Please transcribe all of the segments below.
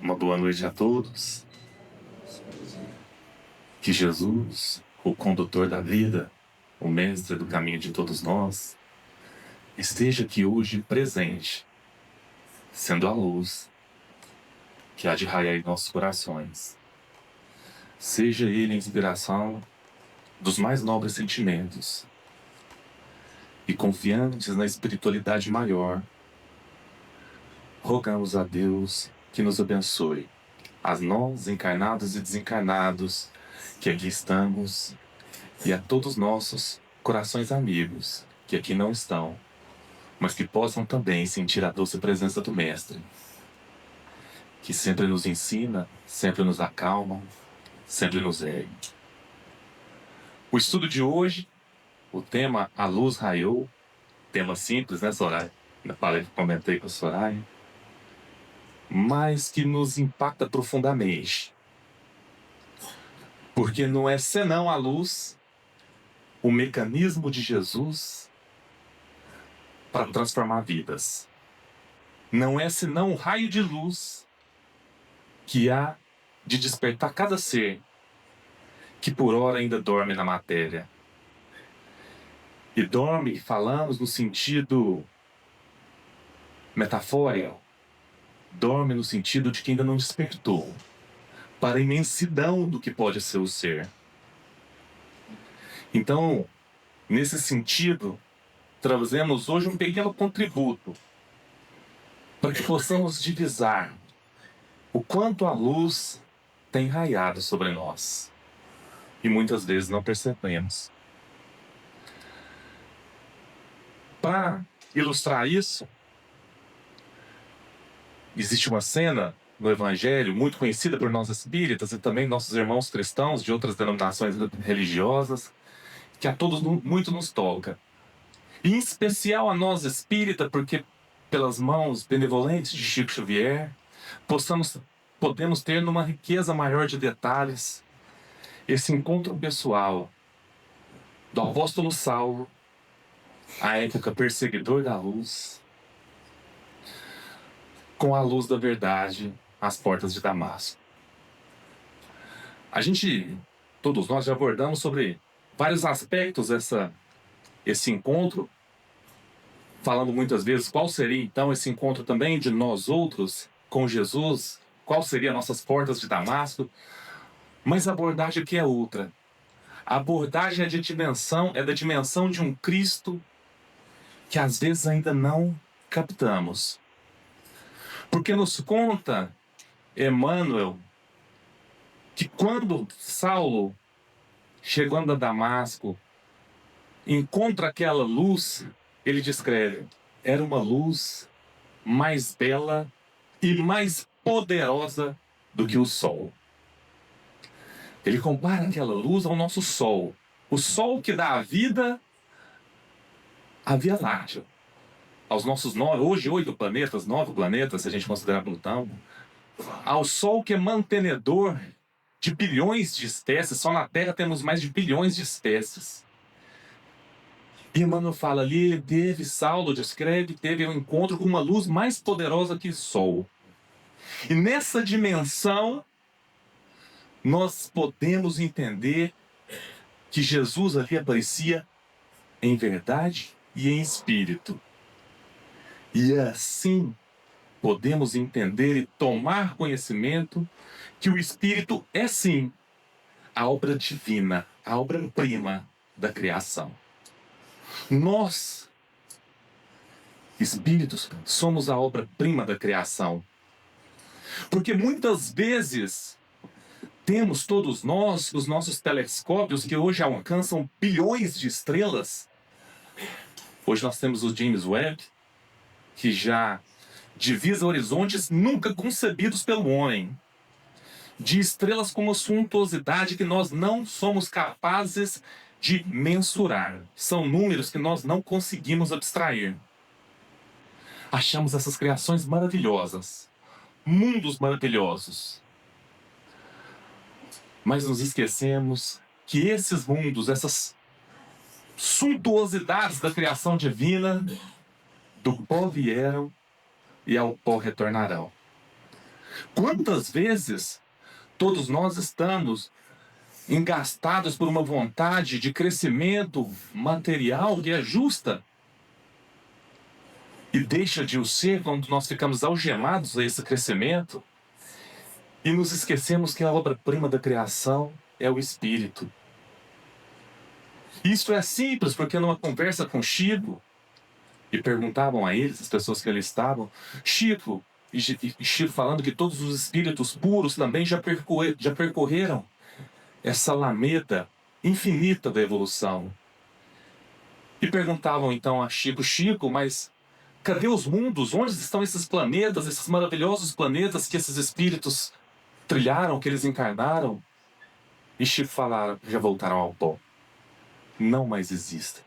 Uma boa noite a todos. Que Jesus, o condutor da vida, o mestre do caminho de todos nós, esteja aqui hoje presente, sendo a luz que há de raiar em nossos corações. Seja Ele a inspiração dos mais nobres sentimentos e confiantes na espiritualidade maior, rogamos a Deus que nos abençoe, a nós encarnados e desencarnados que aqui estamos, e a todos nossos corações amigos que aqui não estão, mas que possam também sentir a doce presença do Mestre, que sempre nos ensina, sempre nos acalma, sempre nos ergue. O estudo de hoje, o tema A Luz Raiou, tema simples, né, Soraya? Comentei com a Soraya, mas que nos impacta profundamente, porque não é senão a luz, o mecanismo de Jesus para transformar vidas. Não é senão um raio de luz que há de despertar cada ser que por ora ainda dorme na matéria. E dorme, falamos no sentido metafórico, dorme no sentido de que ainda não despertou para a imensidão do que pode ser o ser. Então, nesse sentido, trazemos hoje um pequeno contributo para que possamos divisar o quanto a luz tem raiado sobre nós e muitas vezes não percebemos. Para ilustrar isso, existe uma cena no Evangelho muito conhecida por nós espíritas e também nossos irmãos cristãos de outras denominações religiosas, que a todos muito nos toca. E em especial a nós espírita, porque pelas mãos benevolentes de Chico Xavier, podemos ter numa riqueza maior de detalhes esse encontro pessoal do apóstolo Saulo, à época perseguidor da luz, com a luz da verdade às portas de Damasco. Todos nós já abordamos sobre vários aspectos esse encontro, falando muitas vezes qual seria então esse encontro também de nós outros com Jesus, qual seria nossas portas de Damasco, mas a abordagem aqui é outra. A abordagem é da dimensão de um Cristo que às vezes ainda não captamos. Porque nos conta Emmanuel que quando Saulo, chegando a Damasco, encontra aquela luz, ele descreve, era uma luz mais bela e mais poderosa do que o sol. Ele compara aquela luz ao nosso sol, o sol que dá a vida à Via Láctea, aos nossos hoje 9 planetas, se a gente considerar Plutão, ao sol que é mantenedor de bilhões de espécies. Só na Terra temos mais de bilhões de espécies. E Emmanuel fala ali, Saulo descreve, teve um encontro com uma luz mais poderosa que o sol. E nessa dimensão, nós podemos entender que Jesus ali aparecia em verdade e em espírito. E assim podemos entender e tomar conhecimento que o espírito é sim a obra divina, a obra-prima da criação. Nós, espíritos, somos a obra-prima da criação. Porque muitas vezes temos todos nós os nossos telescópios que hoje alcançam bilhões de estrelas. Hoje nós temos o James Webb, que já divisa horizontes nunca concebidos pelo homem, de estrelas com uma suntuosidade que nós não somos capazes de mensurar. São números que nós não conseguimos abstrair. Achamos essas criações maravilhosas, mundos maravilhosos. Mas nos esquecemos que esses mundos, essas suntuosidades da criação divina, do pó vieram e ao pó retornarão. Quantas vezes todos nós estamos engastados por uma vontade de crescimento material que é justa e deixa de o ser quando nós ficamos algemados a esse crescimento e nos esquecemos que a obra-prima da criação é o Espírito. Isso é simples, porque numa conversa com Chico, e perguntavam a eles, as pessoas que ali estavam, Chico, e Chico falando que todos os espíritos puros também já percorreram essa alameda infinita da evolução. E perguntavam então a Chico, Chico, mas cadê os mundos? Onde estão esses planetas, esses maravilhosos planetas que esses espíritos trilharam, que eles encarnaram? E Chico falaram, já voltaram ao pó. Não mais existem.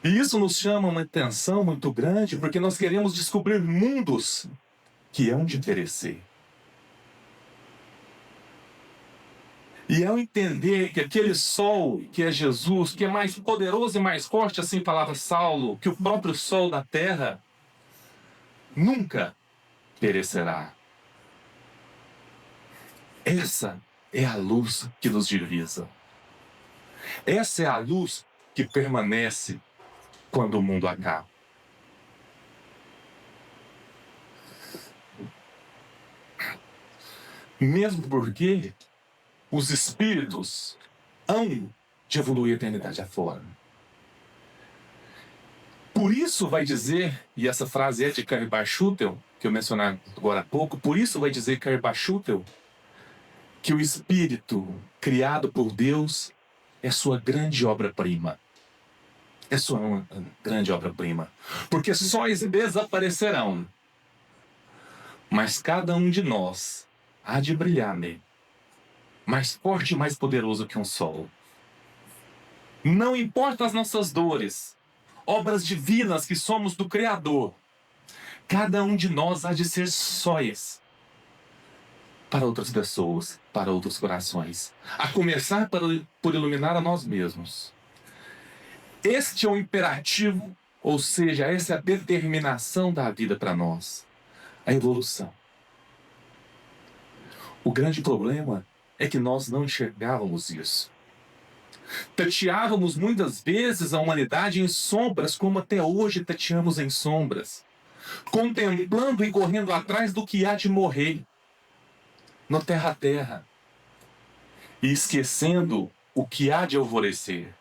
E isso nos chama uma atenção muito grande, porque nós queremos descobrir mundos que hão de perecer. E ao entender que aquele sol, que é Jesus, que é mais poderoso e mais forte, assim falava Saulo, que o próprio sol da terra nunca perecerá. Essa é a luz que nos divisa. Essa é a luz que permanece quando o mundo acaba. Mesmo porque os espíritos hão de evoluir a eternidade afora. Por isso vai dizer, e essa frase é de Karl Barth-Schutel, que eu mencionei agora há pouco, por isso vai dizer Karl Barth-Schutel que o espírito criado por Deus é sua grande obra-prima. É sua grande obra-prima. Porque sóis desaparecerão, mas cada um de nós há de brilhar nele, mais forte e mais poderoso que um sol. Não importa as nossas dores, obras divinas que somos do Criador, cada um de nós há de ser sóis para outras pessoas, para outros corações, a começar por iluminar a nós mesmos. Este é o imperativo, ou seja, essa é a determinação da vida para nós, a evolução. O grande problema é que nós não enxergávamos isso. Tateávamos muitas vezes a humanidade em sombras, como até hoje tateamos em sombras, contemplando e correndo atrás do que há de morrer, no terra a terra, e esquecendo o que há de alvorecer.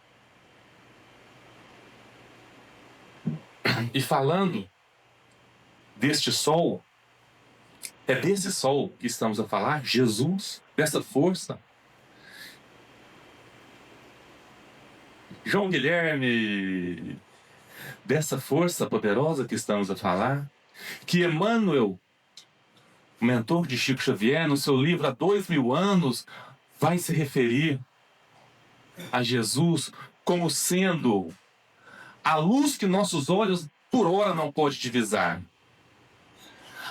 E falando deste sol, é desse sol que estamos a falar, Jesus, dessa força. João Guilherme, dessa força poderosa que estamos a falar, que Emmanuel, o mentor de Chico Xavier, no seu livro Há 2000 anos, vai se referir a Jesus como sendo a luz que nossos olhos por hora não podem divisar.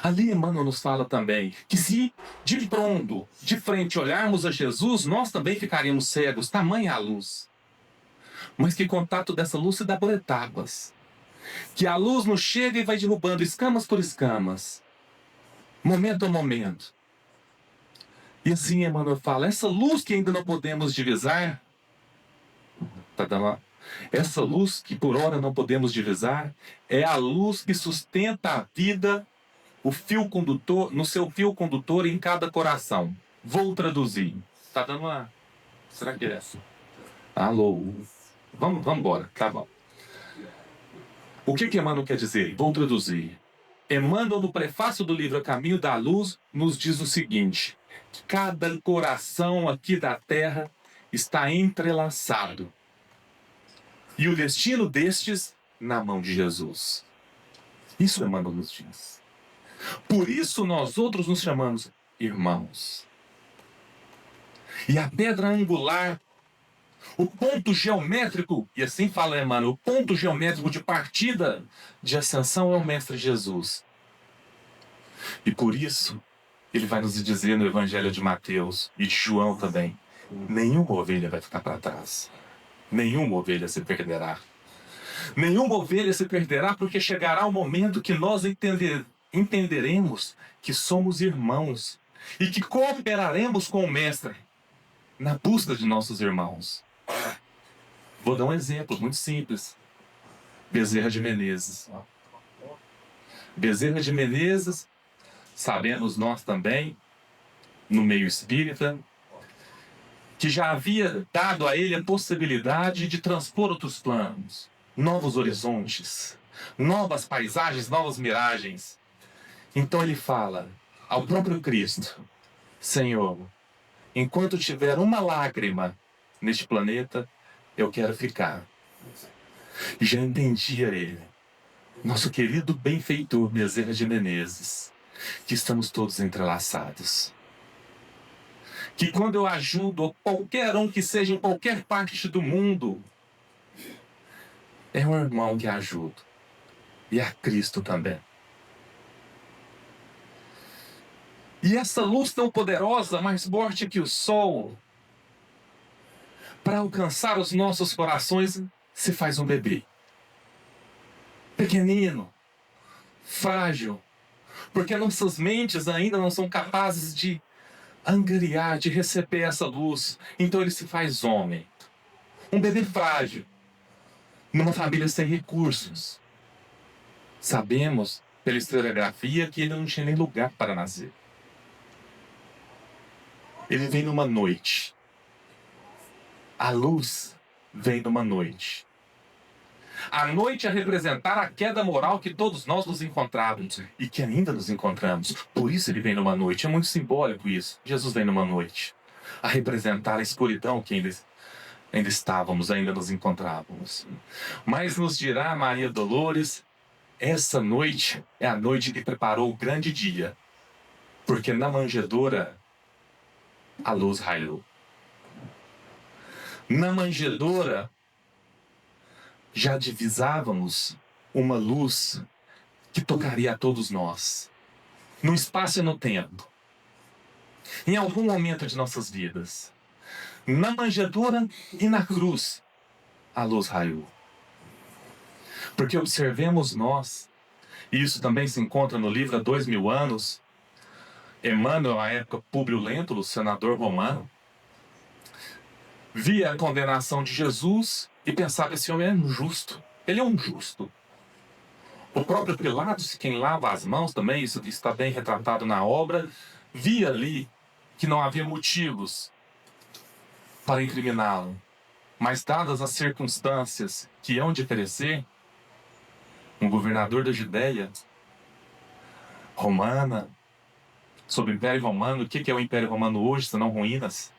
Ali Emmanuel nos fala também que se de pronto, de frente, olharmos a Jesus, nós também ficaríamos cegos, tamanha a luz. Mas que contato dessa luz se dá por etapas. Que a luz nos chega e vai derrubando escamas por escamas, momento a momento. E assim Emmanuel fala, essa luz que ainda não podemos divisar, essa luz que por hora não podemos divisar, é a luz que sustenta a vida, o fio condutor, no seu fio condutor em cada coração. Vou traduzir. Tá dando uma... Será que é essa? Alô? Vamos embora, tá bom. O que Emmanuel quer dizer? Vou traduzir. Emmanuel, no prefácio do livro A Caminho da Luz, nos diz o seguinte: cada coração aqui da Terra está entrelaçado. E o destino destes na mão de Jesus. Isso Emmanuel nos diz. Por isso nós outros nos chamamos irmãos. E a pedra angular, o ponto geométrico, e assim fala Emmanuel, o ponto geométrico de partida de ascensão é o Mestre Jesus. E por isso, ele vai nos dizer no Evangelho de Mateus e de João também, nenhuma ovelha vai ficar para trás. Nenhuma ovelha se perderá. Nenhuma ovelha se perderá porque chegará o momento que nós entenderemos que somos irmãos e que cooperaremos com o Mestre na busca de nossos irmãos. Vou dar um exemplo muito simples. Bezerra de Menezes. Bezerra de Menezes, sabemos nós também, no meio espírita, que já havia dado a ele a possibilidade de transpor outros planos, novos horizontes, novas paisagens, novas miragens. Então ele fala ao próprio Cristo: Senhor, enquanto tiver uma lágrima neste planeta, eu quero ficar. Já entendia ele, nosso querido benfeitor Bezerra de Menezes, que estamos todos entrelaçados. Que quando eu ajudo qualquer um que seja em qualquer parte do mundo, é um irmão que ajudo. E a Cristo também. E essa luz tão poderosa, mais forte que o sol, para alcançar os nossos corações, se faz um bebê. Pequenino, frágil, porque nossas mentes ainda não são capazes de angariar, de receber essa luz. Então ele se faz homem. Um bebê frágil, numa família sem recursos. Sabemos, pela historiografia, que ele não tinha nem lugar para nascer. Ele vem numa noite. A luz vem numa noite. A noite a representar a queda moral que todos nós nos encontrávamos e que ainda nos encontramos. Por isso ele vem numa noite. É muito simbólico isso. Jesus vem numa noite a representar a escuridão que ainda estávamos, ainda nos encontrávamos. Mas nos dirá Maria Dolores, essa noite é a noite que preparou o grande dia. Porque na manjedoura a luz raiou. Na manjedoura já divisávamos uma luz que tocaria a todos nós, no espaço e no tempo, em algum momento de nossas vidas. Na manjedoura e na cruz, a luz raiou. Porque observemos nós, e isso também se encontra no livro Há 2000 anos, Emmanuel, à época Públio Lentulus, senador romano, via a condenação de Jesus e pensava: esse homem é injusto. Ele é um justo. O próprio Pilatos, quem lava as mãos também, isso está bem retratado na obra, via ali que não havia motivos para incriminá-lo. Mas dadas as circunstâncias que hão de perecer, um governador da Judéia romana, sob o Império Romano, o que é o Império Romano hoje, senão ruínas?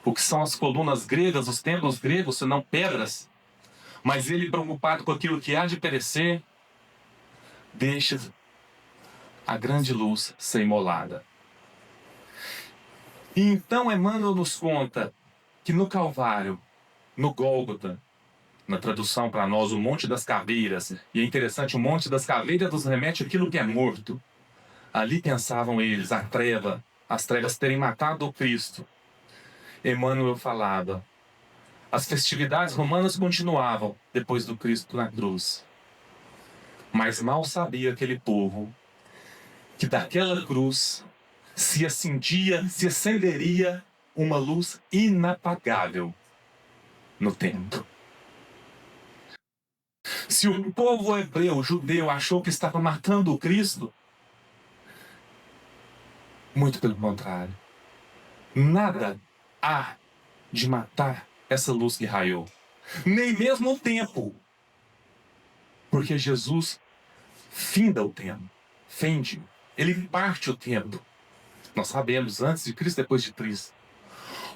O que são as colunas gregas, os templos gregos, senão pedras? Mas ele, preocupado com aquilo que há de perecer, deixa a grande luz ser imolada. E então Emmanuel nos conta que no Calvário, no Gólgota, na tradução para nós, o Monte das Caveiras, e é interessante, o Monte das Caveiras nos remete àquilo que é morto. Ali pensavam eles, as trevas terem matado o Cristo. Emmanuel falava, as festividades romanas continuavam depois do Cristo na cruz. Mas mal sabia aquele povo que daquela cruz se acenderia uma luz inapagável no tempo. Se o povo hebreu, o judeu, achou que estava matando o Cristo, muito pelo contrário. Nada há de matar essa luz que raiou. Nem mesmo o tempo. Porque Jesus finda o tempo. Fende. Ele parte o tempo. Nós sabemos, antes de Cristo, depois de Cristo.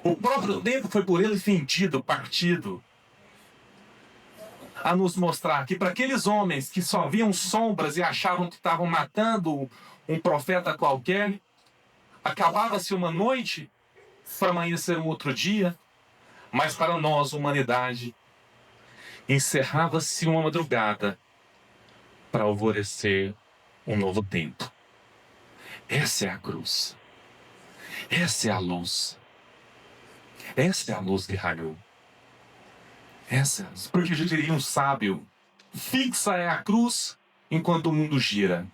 O próprio tempo foi por ele fendido, partido. A nos mostrar que para aqueles homens que só viam sombras e achavam que estavam matando um profeta qualquer, acabava-se uma noite para amanhecer um outro dia, mas para nós, humanidade, encerrava-se uma madrugada para alvorecer um novo tempo. Essa é a cruz. Essa é a luz. Essa é a luz que raiou. Essa, porque já diria um sábio, fixa é a cruz enquanto o mundo gira.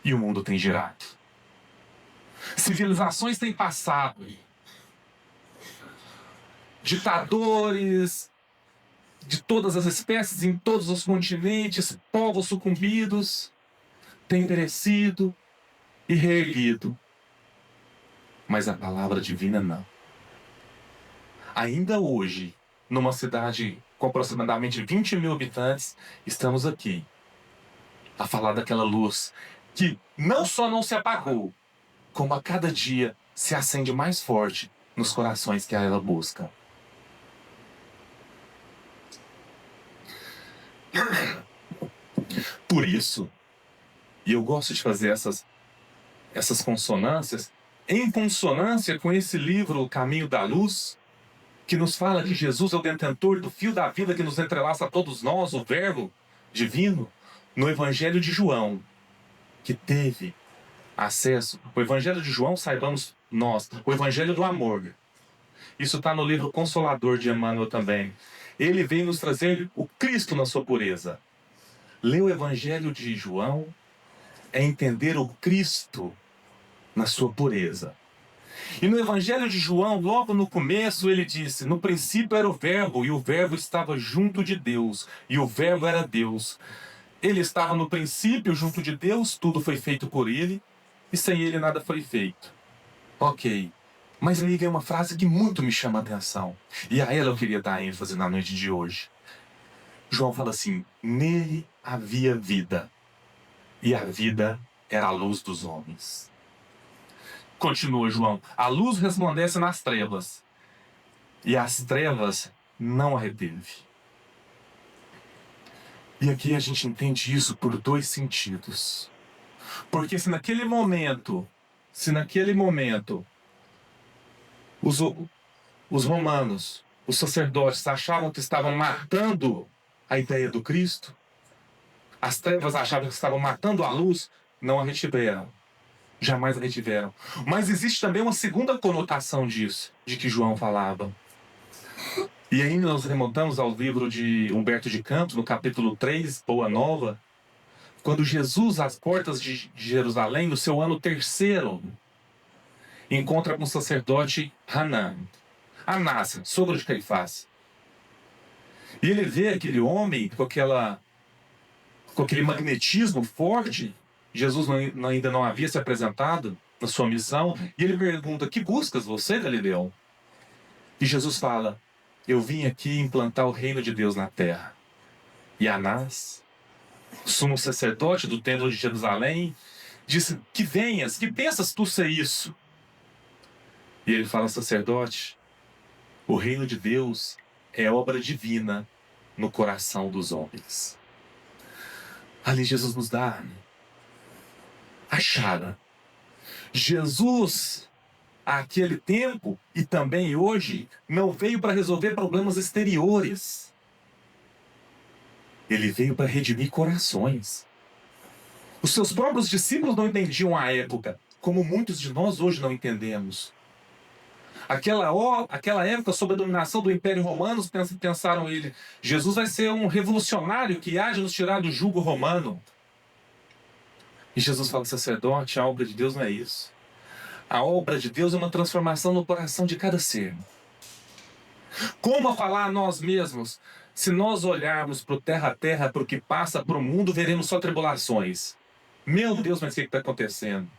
E o mundo tem girado. Civilizações têm passado. Ditadores de todas as espécies, em todos os continentes, povos sucumbidos, têm perecido e reerguido. Mas a palavra divina não. Ainda hoje, numa cidade com aproximadamente 20 mil habitantes, estamos aqui a falar daquela luz que não só não se apagou, como a cada dia se acende mais forte nos corações que a ela busca. Por isso, e eu gosto de fazer essas consonâncias, em consonância com esse livro, O Caminho da Luz, que nos fala que Jesus é o detentor do fio da vida que nos entrelaça a todos nós, o Verbo divino, no Evangelho de João, que teve acesso. O Evangelho de João, saibamos nós, o Evangelho do amor. Isso está no livro Consolador de Emmanuel também. Ele veio nos trazer o Cristo na sua pureza. Ler o Evangelho de João é entender o Cristo na sua pureza. E no Evangelho de João, logo no começo, ele disse: no princípio era o Verbo, e o Verbo estava junto de Deus, e o Verbo era Deus. Ele estava no princípio junto de Deus, tudo foi feito por ele, e sem ele nada foi feito. Ok. Mas aí vem uma frase que muito me chama a atenção, e a ela eu queria dar ênfase na noite de hoje. João fala assim: nele havia vida, e a vida era a luz dos homens. Continua João: a luz resplandece nas trevas, e as trevas não a reteve. E aqui a gente entende isso por dois sentidos. Porque se naquele momento, os romanos, os sacerdotes achavam que estavam matando a ideia do Cristo, as trevas achavam que estavam matando a luz, não a retiveram. Jamais a retiveram. Mas existe também uma segunda conotação disso, de que João falava. E aí nós remontamos ao livro de Humberto de Campos, no capítulo 3, Boa Nova, quando Jesus, às portas de Jerusalém, no seu ano terceiro, encontra com o sacerdote Anás, sogro de Caifás. E ele vê aquele homem com aquele magnetismo forte. Jesus ainda não havia se apresentado na sua missão. E ele pergunta: que buscas você, Galileu? E Jesus fala: eu vim aqui implantar o reino de Deus na terra. E Anás, sumo sacerdote do templo de Jerusalém, disse: que venhas, que pensas tu ser isso? E ele fala: sacerdote, o reino de Deus é obra divina no coração dos homens. Ali Jesus nos dá a chave. Jesus, àquele tempo e também hoje, não veio para resolver problemas exteriores. Ele veio para redimir corações. Os seus próprios discípulos não entendiam à época, como muitos de nós hoje não entendemos. Aquela época, sob a dominação do Império Romano, pensaram ele: Jesus vai ser um revolucionário que há de nos tirar do jugo romano. E Jesus fala: sacerdote, a obra de Deus não é isso. A obra de Deus é uma transformação no coração de cada ser. Como a falar a nós mesmos? Se nós olharmos para o terra a terra, para o que passa, para o mundo, veremos só tribulações. Meu Deus, mas o que está acontecendo?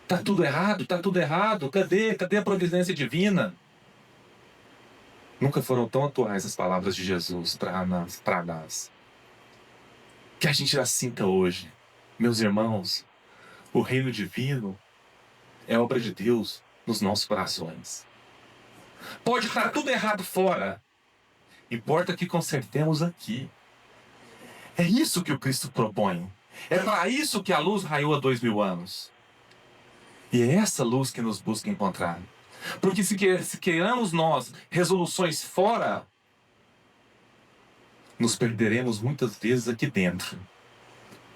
Está tudo errado, está tudo errado. Cadê a providência divina? Nunca foram tão atuais as palavras de Jesus para nós. Que a gente já sinta hoje. Meus irmãos, o reino divino é obra de Deus nos nossos corações. Pode estar tudo errado fora. Importa que consertemos aqui. É isso que o Cristo propõe. É para isso que a luz raiou há 2000 anos. E é essa luz que nos busca encontrar. Porque se queiramos nós resoluções fora, nos perderemos muitas vezes aqui dentro.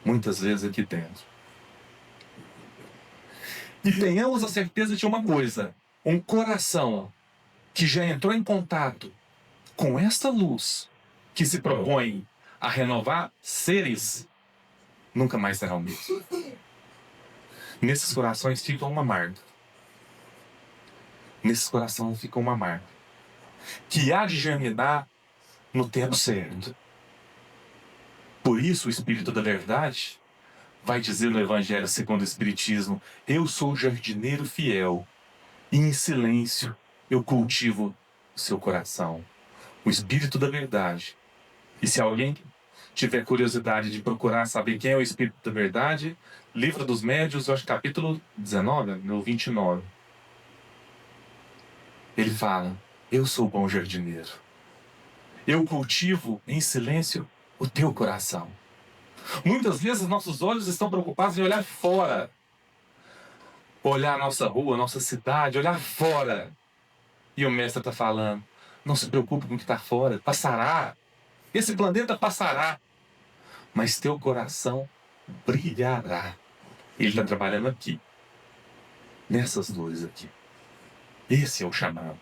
Muitas vezes aqui dentro. E tenhamos a certeza de uma coisa: um coração que já entrou em contato com esta luz que se propõe a renovar seres, nunca mais será o mesmo. Nesses corações fica uma marca. Nesses corações fica uma marca. Que há de germinar no tempo certo. Por isso o Espírito da Verdade vai dizer no Evangelho segundo o Espiritismo: eu sou o jardineiro fiel, e em silêncio eu cultivo o seu coração. O Espírito da Verdade. E se alguém tiver curiosidade de procurar saber quem é o Espírito da Verdade, Livro dos Médiuns, acho que capítulo 19, no 29. Ele fala: eu sou o bom jardineiro. Eu cultivo em silêncio o teu coração. Muitas vezes nossos olhos estão preocupados em olhar fora. Olhar a nossa rua, a nossa cidade, olhar fora. E o mestre está falando: não se preocupe com o que está fora, passará. Esse planeta passará. Mas teu coração brilhará. Ele está trabalhando aqui. Nessas luzes aqui. Esse é o chamado.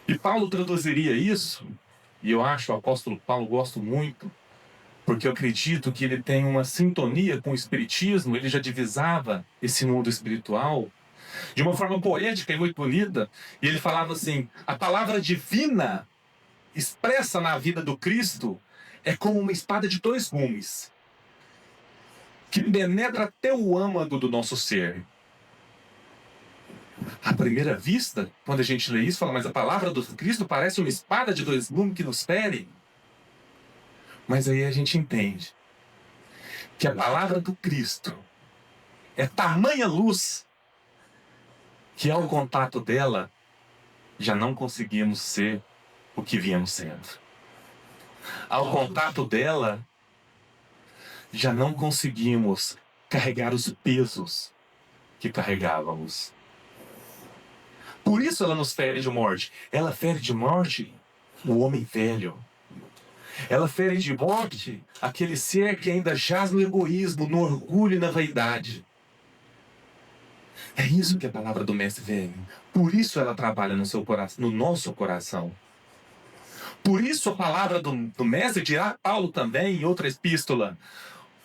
E Paulo traduziria isso, e eu acho o apóstolo Paulo, gosto muito, porque eu acredito que ele tem uma sintonia com o Espiritismo, ele já divisava esse mundo espiritual de uma forma poética e muito bonita, e ele falava assim: a palavra divina expressa na vida do Cristo é como uma espada de dois gumes, que penetra até o âmago do nosso ser. À primeira vista, quando a gente lê isso, fala: mas a palavra do Cristo parece uma espada de dois gumes que nos fere. Mas aí a gente entende que a palavra do Cristo é tamanha luz que ao contato dela já não conseguimos ser o que viemos sendo. Ao contato dela já não conseguimos carregar os pesos que carregávamos. Por isso ela nos fere de morte. Ela fere de morte o homem velho. Ela fere de morte aquele ser que ainda jaz no egoísmo, no orgulho e na vaidade. É isso que a palavra do Mestre vem. Por isso ela trabalha no seu coração, no nosso coração. Por isso a palavra do Mestre dirá Paulo também em outra epístola: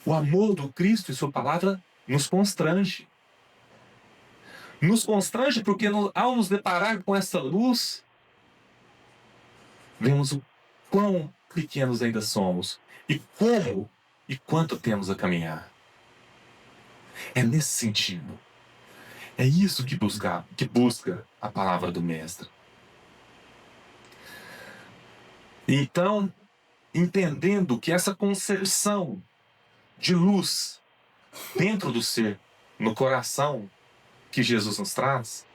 o amor do Cristo e sua palavra nos constrange. Nos constrange porque ao nos deparar com essa luz, vemos o quão pequenos ainda somos e como e quanto temos a caminhar. É nesse sentido. É isso que busca a palavra do Mestre. Então, entendendo que essa concepção de luz dentro do ser, no coração que Jesus nos traz,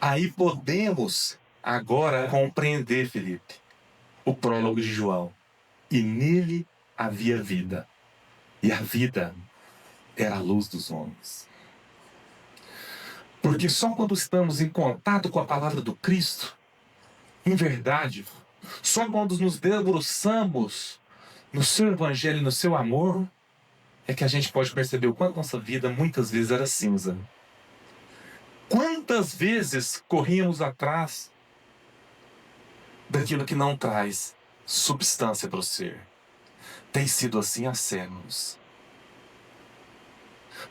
aí podemos agora compreender, Felipe, o prólogo de João. E nele havia vida, e a vida era a luz dos homens. Porque só quando estamos em contato com a palavra do Cristo, em verdade, só quando nos debruçamos no seu evangelho e no seu amor, é que a gente pode perceber o quanto nossa vida muitas vezes era cinza. Quantas vezes corríamos atrás daquilo que não traz substância para o ser. Tem sido assim há séculos.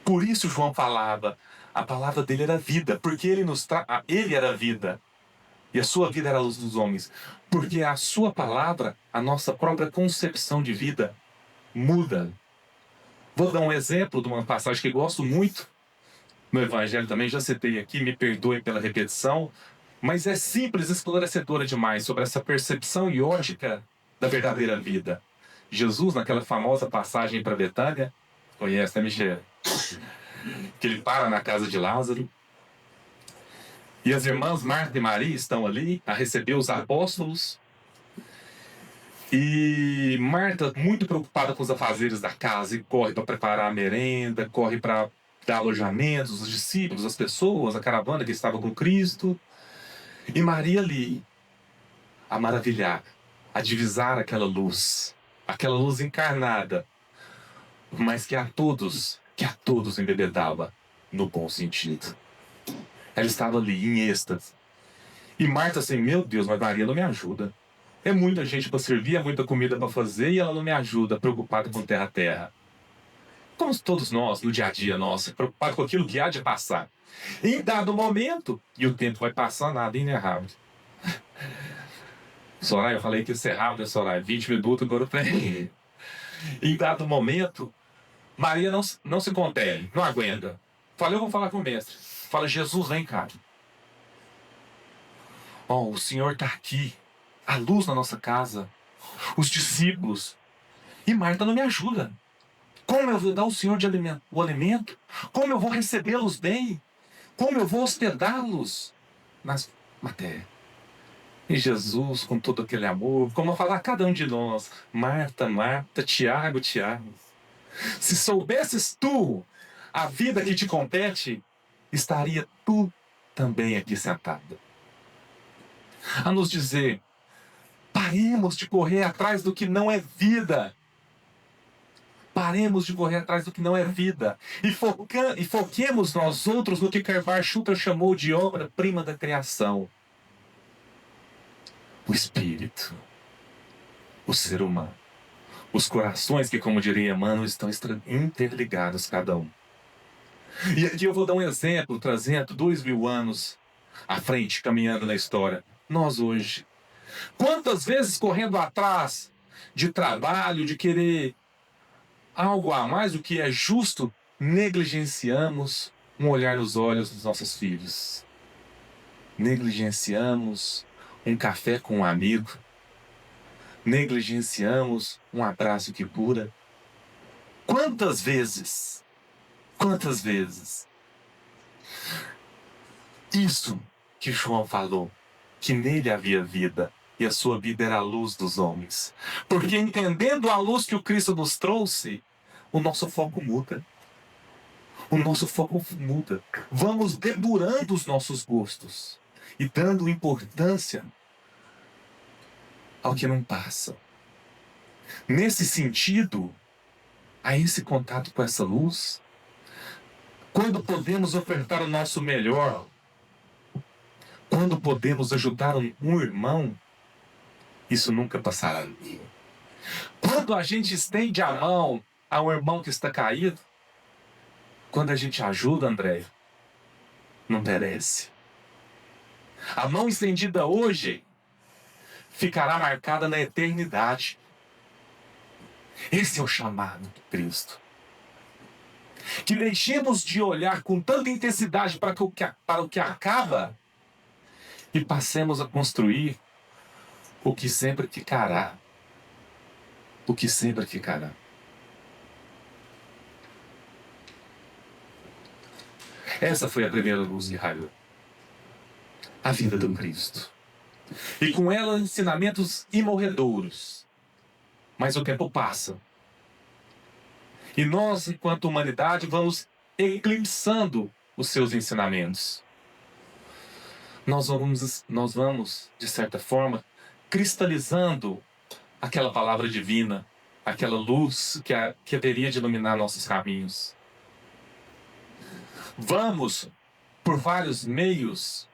Por isso João falava, a palavra dele era vida, porque ele era vida. E a sua vida era a luz dos homens. Porque a sua palavra, a nossa própria concepção de vida, muda. Vou dar um exemplo de uma passagem que gosto muito. No Evangelho também, já citei aqui, me perdoem pela repetição. Mas é simples e esclarecedora demais sobre essa percepção e ótica da verdadeira vida. Jesus, naquela famosa passagem para Betânia, conhece, né, Michel? Que ele para na casa de Lázaro. E as irmãs Marta e Maria estão ali a receber os apóstolos. E Marta, muito preocupada com os afazeres da casa, e corre para preparar a merenda, corre para dar alojamento aos discípulos, às pessoas, a caravana que estava com Cristo. E Maria ali, a maravilhar, a divisar aquela luz encarnada, mas que a todos embebedava no bom sentido. Ela estava ali em êxtase. E Marta assim: meu Deus, mas Maria não me ajuda. É muita gente para servir, é muita comida para fazer e ela não me ajuda, preocupada com terra. Como todos nós, no dia a dia nosso, preocupados com aquilo que há de passar. Em dado momento, e o tempo vai passar nada inerrável. Soraya, eu falei que ia ser rápido, né, Soraya? 20 minutos, agora eu falei. Em dado momento, Maria não se contém, não aguenta. Falei, eu vou falar com o mestre. Fala, Jesus, vem cá. Ó, o Senhor está aqui. A luz na nossa casa. Os discípulos. E Marta não me ajuda. Como eu vou dar ao Senhor o alimento? Como eu vou recebê-los bem? Como eu vou hospedá-los nas matérias? E Jesus, com todo aquele amor, como eu falar a cada um de nós, Marta, Marta, Tiago, se soubesses tu a vida que te compete, estaria tu também aqui sentada. A nos dizer, paremos de correr atrás do que não é vida. Paremos de correr atrás do que não é vida. E foquemos nós outros no que Karl Schutter chamou de obra-prima da criação. O espírito. O ser humano. Os corações que, como diria Emmanuel, estão interligados cada um. E aqui eu vou dar um exemplo, trazendo 2000 anos à frente, caminhando na história. Nós hoje. Quantas vezes correndo atrás de trabalho, de querer algo a mais do que é justo, negligenciamos um olhar nos olhos dos nossos filhos. Negligenciamos um café com um amigo. Negligenciamos um abraço que cura. Quantas vezes? Quantas vezes? Isso que João falou, que nele havia vida, e a sua vida era a luz dos homens. Porque entendendo a luz que o Cristo nos trouxe, o nosso foco muda. O nosso foco muda. Vamos depurando os nossos gostos e dando importância ao que não passa. Nesse sentido, a esse contato com essa luz, quando podemos ofertar o nosso melhor, quando podemos ajudar um irmão, isso nunca passará. Quando a gente estende a mão a um irmão que está caído, quando a gente ajuda, André, não perece. A mão estendida hoje ficará marcada na eternidade. Esse é o chamado de Cristo. Que deixemos de olhar com tanta intensidade para o que acaba e passemos a construir o que sempre ficará. O que sempre ficará. Essa foi a primeira luz de raio. A vida do Cristo. E com ela ensinamentos imorredouros. Mas o tempo passa. E nós, enquanto humanidade, vamos eclipsando os seus ensinamentos. Nós vamos, de certa forma, cristalizando aquela palavra divina, aquela luz que haveria de iluminar nossos caminhos. Vamos, por vários meios,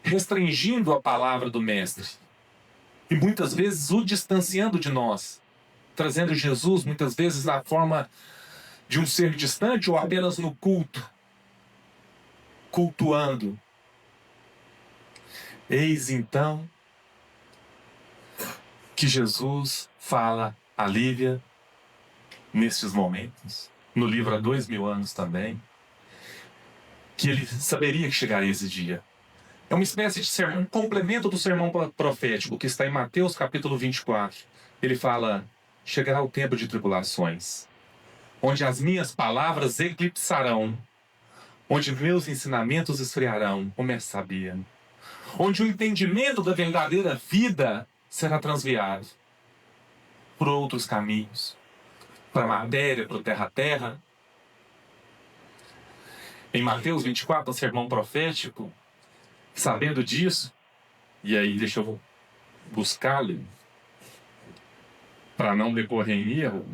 restringindo a palavra do Mestre. E muitas vezes o distanciando de nós. Trazendo Jesus, muitas vezes, na forma de um ser distante ou apenas no culto. Cultuando. Eis então que Jesus fala a Lívia nestes momentos, no livro há 2000 anos também, que ele saberia que chegaria esse dia. É uma espécie de sermão, um complemento do sermão profético que está em Mateus capítulo 24. Ele fala, chegará o tempo de tribulações, onde as minhas palavras eclipsarão, onde meus ensinamentos esfriarão, como é sabia, onde o entendimento da verdadeira vida será transviado por outros caminhos, para a matéria, para o terra-terra. Em Mateus 24, o sermão profético, sabendo disso, e aí deixa eu buscá-lo, para não decorrer em erro.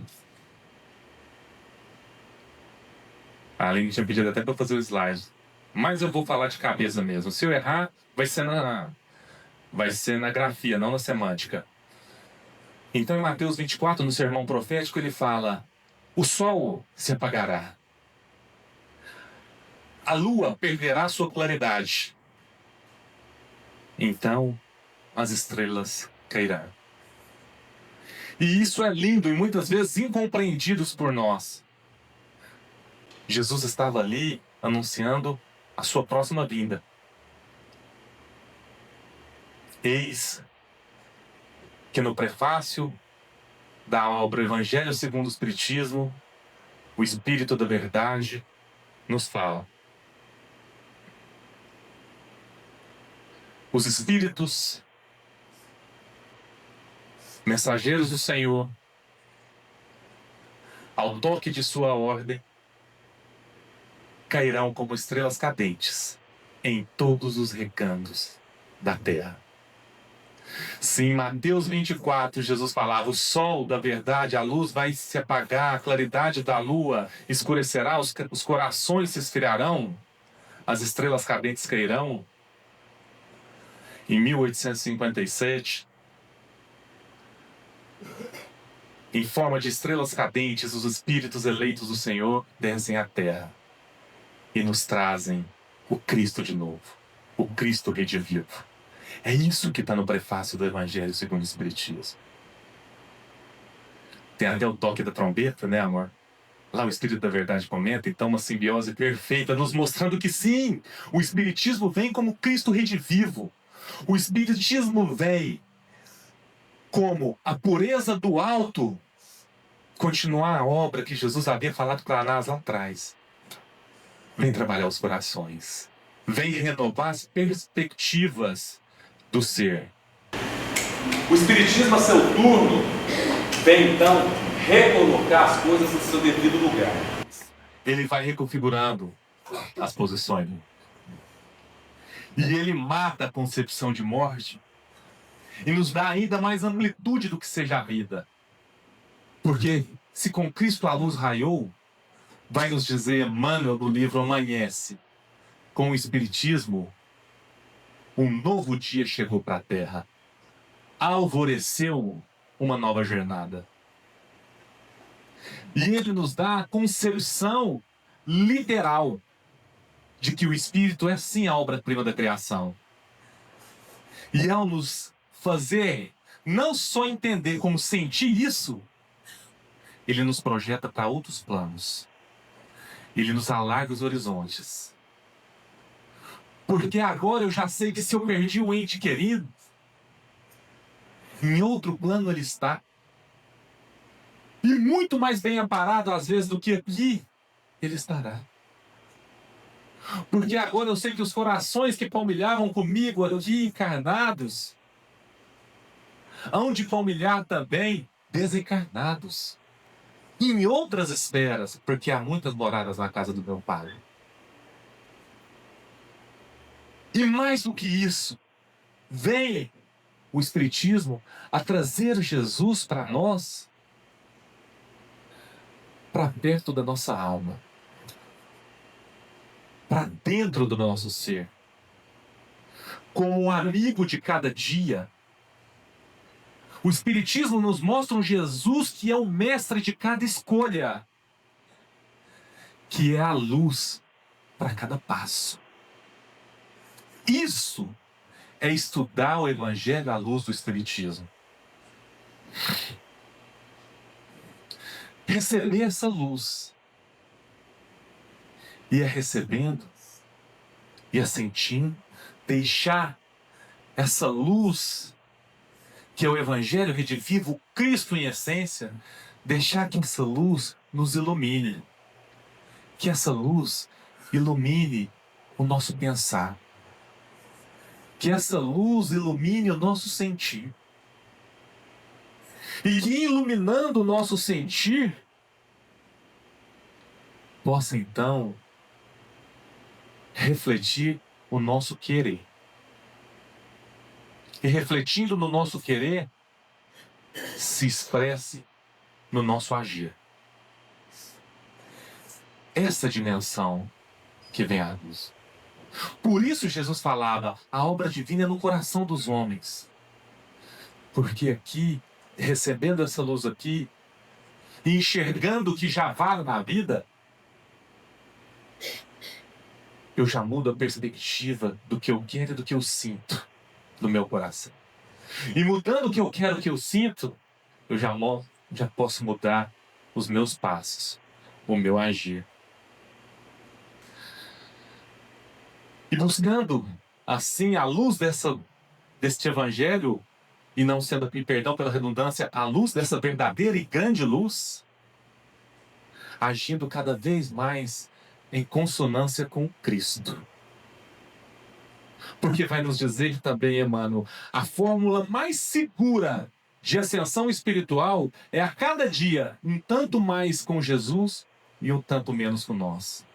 A Aline tinha pedido até para fazer o slide, mas eu vou falar de cabeça mesmo. Se eu errar, vai ser na grafia, não na semântica. Então, em Mateus 24, no sermão profético, ele fala: o sol se apagará, a lua perderá sua claridade, então as estrelas cairão. E isso é lindo e muitas vezes incompreendido por nós. Jesus estava ali anunciando a sua próxima vinda. Eis que no prefácio da obra Evangelho segundo o Espiritismo, o Espírito da Verdade nos fala: os Espíritos, mensageiros do Senhor, ao toque de sua ordem, cairão como estrelas cadentes em todos os recantos da terra. Se em Mateus 24 Jesus falava: o sol da verdade, a luz vai se apagar, a claridade da lua escurecerá, os corações se esfriarão, as estrelas cadentes cairão. Em 1857, em forma de estrelas cadentes, os espíritos eleitos do Senhor descem à terra e nos trazem o Cristo de novo, o Cristo redivivo. É isso que está no prefácio do Evangelho segundo o Espiritismo. Tem até o toque da trombeta, né, amor? Lá o Espírito da Verdade comenta, então, uma simbiose perfeita, nos mostrando que sim, o Espiritismo vem como Cristo redivivo. O Espiritismo vem como a pureza do alto continuar a obra que Jesus havia falado para nós lá atrás. Vem trabalhar os corações. Vem renovar as perspectivas do ser. O Espiritismo, a seu turno, vem então recolocar as coisas no seu devido lugar. Ele vai reconfigurando as posições. E ele mata a concepção de morte e nos dá ainda mais amplitude do que seja a vida. Porque se com Cristo a luz raiou, vai nos dizer Emmanuel no livro Amanhece, com o Espiritismo, um novo dia chegou para a Terra. Alvoreceu uma nova jornada. E ele nos dá a concepção literal de que o Espírito é sim a obra-prima da criação. E ao nos fazer não só entender como sentir isso, ele nos projeta para outros planos. Ele nos alarga os horizontes. Porque agora eu já sei que se eu perdi o ente querido, em outro plano ele está. E muito mais bem amparado às vezes do que aqui ele estará. Porque agora eu sei que os corações que palmilhavam comigo aqui encarnados, hão de palmilhar também desencarnados. Em outras esferas, porque há muitas moradas na casa do meu Pai. E mais do que isso, vem o Espiritismo a trazer Jesus para nós, para perto da nossa alma, para dentro do nosso ser, como um amigo de cada dia. O Espiritismo nos mostra um Jesus que é o mestre de cada escolha, que é a luz para cada passo. Isso é estudar o Evangelho à luz do Espiritismo. Receber essa luz. E é recebendo, e é sentindo, deixar essa luz, que é o Evangelho redivivo, o Cristo em essência, deixar que essa luz nos ilumine. Que essa luz ilumine o nosso pensar. Que essa luz ilumine o nosso sentir. E que iluminando o nosso sentir, possa então refletir o nosso querer. E refletindo no nosso querer, se expresse no nosso agir. Essa dimensão que vem à luz. Por isso Jesus falava, a obra divina é no coração dos homens. Porque aqui recebendo essa luz aqui e enxergando o que já vale na vida, eu já mudo a perspectiva do que eu quero e do que eu sinto no meu coração. E mudando o que eu quero e o que eu sinto, eu já posso mudar os meus passos, o meu agir. E buscando, assim, a luz deste evangelho, e não sendo, e perdão pela redundância, a luz dessa verdadeira e grande luz, agindo cada vez mais em consonância com Cristo. Porque vai nos dizer também, Emmanuel, a fórmula mais segura de ascensão espiritual é a cada dia um tanto mais com Jesus e um tanto menos com nós.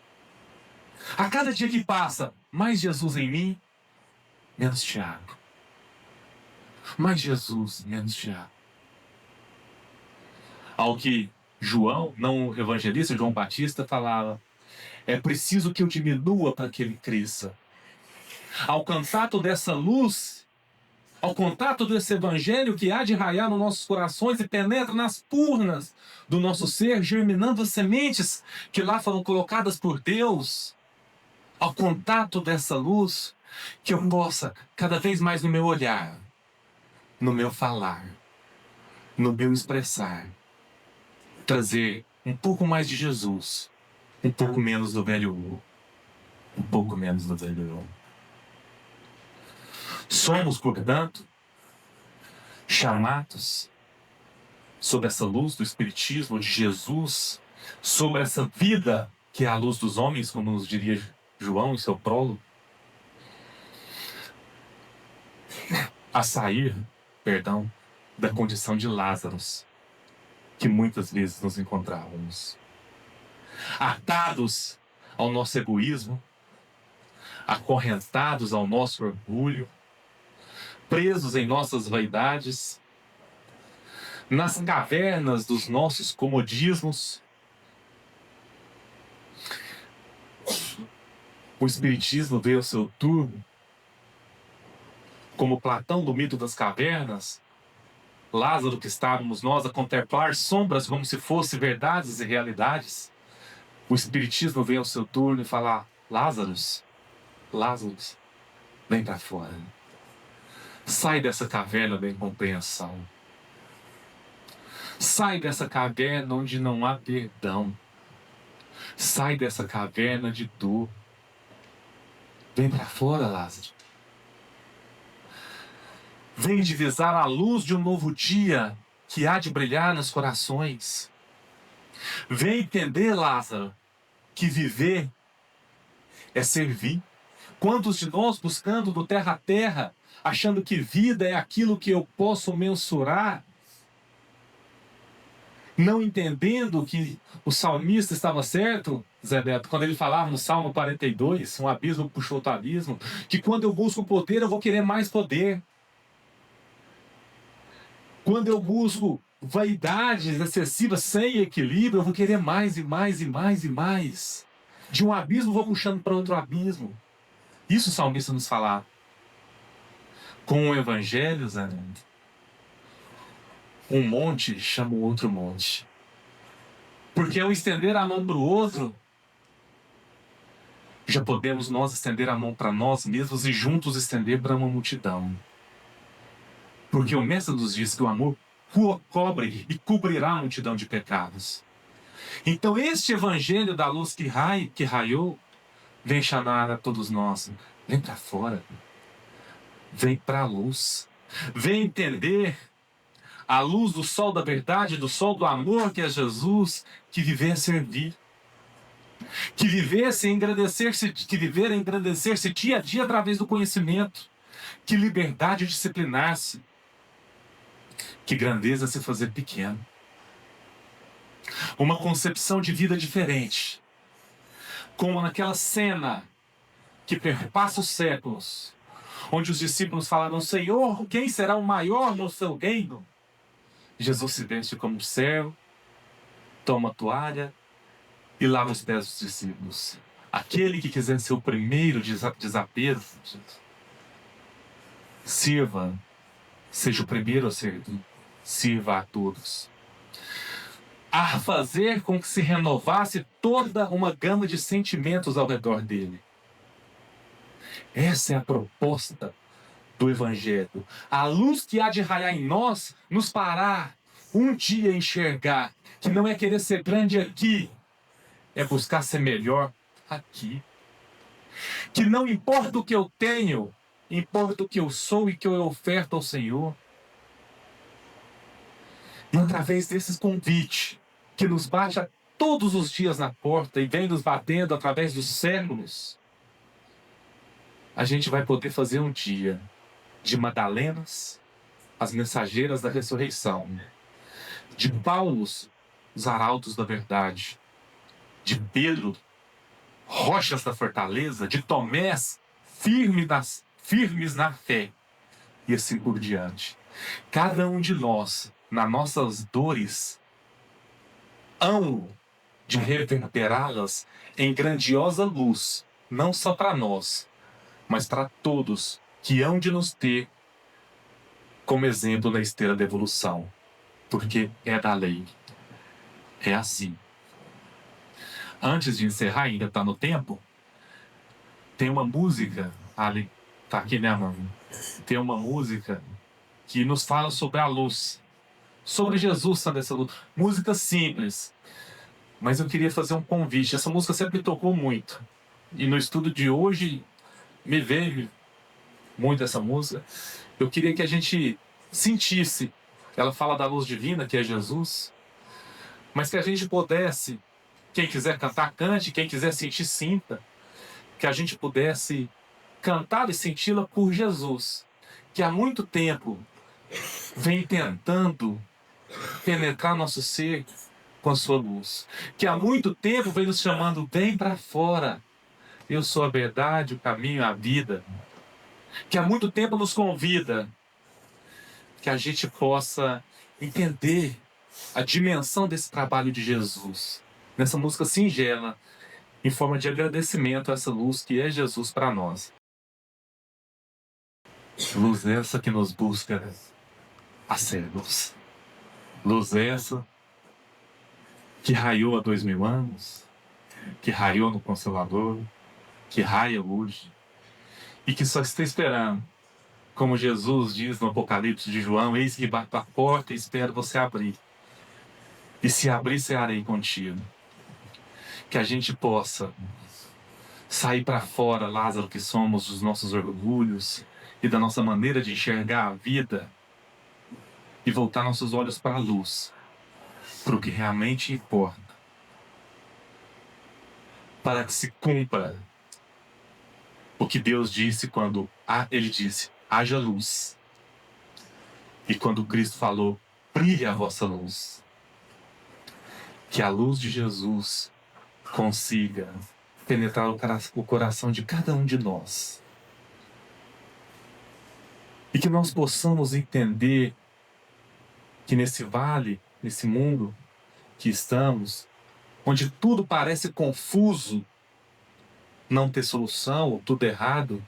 A cada dia que passa, mais Jesus em mim, menos Tiago. Mais Jesus, menos Tiago. Ao que João, não o evangelista, João Batista, falava: é preciso que eu diminua para que ele cresça. Ao contato dessa luz, ao contato desse evangelho que há de raiar nos nossos corações e penetra nas purnas do nosso ser, germinando as sementes que lá foram colocadas por Deus, ao contato dessa luz, que eu possa, cada vez mais no meu olhar, no meu falar, no meu expressar, trazer um pouco mais de Jesus, um pouco menos do velho eu, um pouco menos do velho eu. Somos, portanto, chamados sob essa luz do Espiritismo, de Jesus, sobre essa vida que é a luz dos homens, como nos diria João em seu prólogo, a sair, da condição de Lázaros, que muitas vezes nos encontrávamos. Atados ao nosso egoísmo, acorrentados ao nosso orgulho, presos em nossas vaidades, nas cavernas dos nossos comodismos. O Espiritismo veio ao seu turno, como Platão do mito das cavernas, Lázaro que estávamos nós a contemplar sombras como se fossem verdades e realidades. O Espiritismo veio ao seu turno e falar: Lázaro, vem para fora. Sai dessa caverna da incompreensão. Sai dessa caverna onde não há perdão. Sai dessa caverna de dor. Vem para fora, Lázaro. Vem divisar a luz de um novo dia que há de brilhar nos corações. Vem entender, Lázaro, que viver é servir. Quantos de nós buscando do terra a terra, achando que vida é aquilo que eu posso mensurar, não entendendo que o salmista estava certo, Zé Neto, quando ele falava no Salmo 42, um abismo puxou outro abismo, que quando eu busco poder, eu vou querer mais poder. Quando eu busco vaidades excessivas, sem equilíbrio, eu vou querer mais e mais e mais e mais. De um abismo, eu vou puxando para outro abismo. Isso o salmista nos falava. Com o evangelho, Zé Neto, um monte chama o outro monte. Porque ao estender a mão para o outro, já podemos nós estender a mão para nós mesmos e juntos estender para uma multidão. Porque o Mestre nos diz que o amor cobre e cobrirá a multidão de pecados. Então este evangelho da luz que raiou, vem chamar a todos nós. Vem para fora. Vem para a luz. Vem entender a luz do sol da verdade, do sol do amor que é Jesus, que viver é servir. Que vivesse engrandecer-se, que viver é engrandecer-se dia a dia através do conhecimento. Que liberdade é disciplinar-se. Que grandeza é se fazer pequeno. Uma concepção de vida diferente. Como naquela cena que perpassa os séculos, onde os discípulos falaram: Senhor, quem será o maior no seu reino? Jesus se veste como servo, toma a toalha e lava os pés dos discípulos. Aquele que quiser ser o primeiro desapego, sirva, seja o primeiro a servir. sirva a todos, a fazer com que se renovasse toda uma gama de sentimentos ao redor dele. Essa é a proposta do Evangelho. A luz que há de raiar em nós, nos parar um dia enxergar que não é querer ser grande aqui, é buscar ser melhor aqui. Que não importa o que eu tenho, importa o que eu sou e que eu oferto ao Senhor. E através desses convites que nos bate todos os dias na porta e vem nos batendo através dos séculos, a gente vai poder fazer um dia de Madalenas, as mensageiras da ressurreição, de Paulos, os arautos da verdade, de Pedro, rochas da fortaleza, de Tomés, firmes na fé, e assim por diante. Cada um de nós, nas nossas dores, hão de reverberá-las em grandiosa luz, não só para nós, mas para todos que hão de nos ter como exemplo na esteira da evolução, porque é da lei. É assim. Antes de encerrar, ainda está no tempo, tem uma música, ali, tá aqui, né, mano? Tem uma música que nos fala sobre a luz, sobre Jesus sendo essa luz. Música simples, mas eu queria fazer um convite. Essa música sempre me tocou muito. E no estudo de hoje, me veio muito essa música. Eu queria que a gente sentisse. Ela fala da luz divina, que é Jesus, mas que a gente pudesse, quem quiser cantar, cante, quem quiser sentir, sinta. Que a gente pudesse cantar e senti-la por Jesus, que há muito tempo vem tentando penetrar nosso ser com a sua luz. Que há muito tempo vem nos chamando, vem para fora. Eu sou a verdade, o caminho, a vida. Que há muito tempo nos convida, que a gente possa entender a dimensão desse trabalho de Jesus, nessa música singela, em forma de agradecimento a essa luz que é Jesus para nós. Luz essa que nos busca a ser luz. Luz essa que raiou há 2000 anos, que raiou no Consolador, que raia hoje, e que só está esperando, como Jesus diz no Apocalipse de João, eis que bato a porta e espero você abrir. E se abrir, cearei contigo. Que a gente possa sair para fora, Lázaro, que somos, dos nossos orgulhos e da nossa maneira de enxergar a vida, e voltar nossos olhos para a luz, para o que realmente importa, para que se cumpra o que Deus disse quando Ele disse, haja luz. E quando Cristo falou, brilhe a vossa luz. Que a luz de Jesus consiga penetrar o coração de cada um de nós. E que nós possamos entender que nesse vale, nesse mundo que estamos, onde tudo parece confuso, não ter solução, ou tudo errado,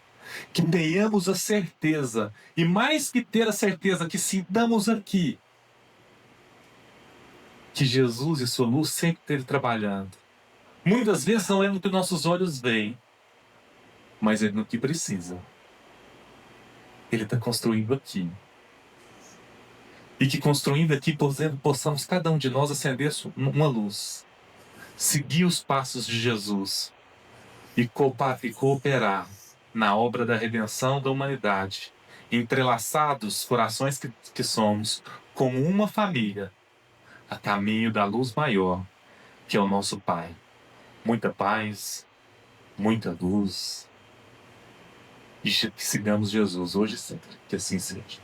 que tenhamos a certeza, e mais que ter a certeza, que sintamos aqui, que Jesus e sua luz sempre esteve trabalhando. Muitas vezes não é no que nossos olhos veem, mas é no que precisa. Ele está construindo aqui. E que construindo aqui possamos cada um de nós acender uma luz. Seguir os passos de Jesus. E cooperar na obra da redenção da humanidade. Entrelaçados, corações que somos, como uma família, a caminho da luz maior, que é o nosso Pai. Muita paz, muita luz. E que sigamos Jesus hoje e sempre. Que assim seja.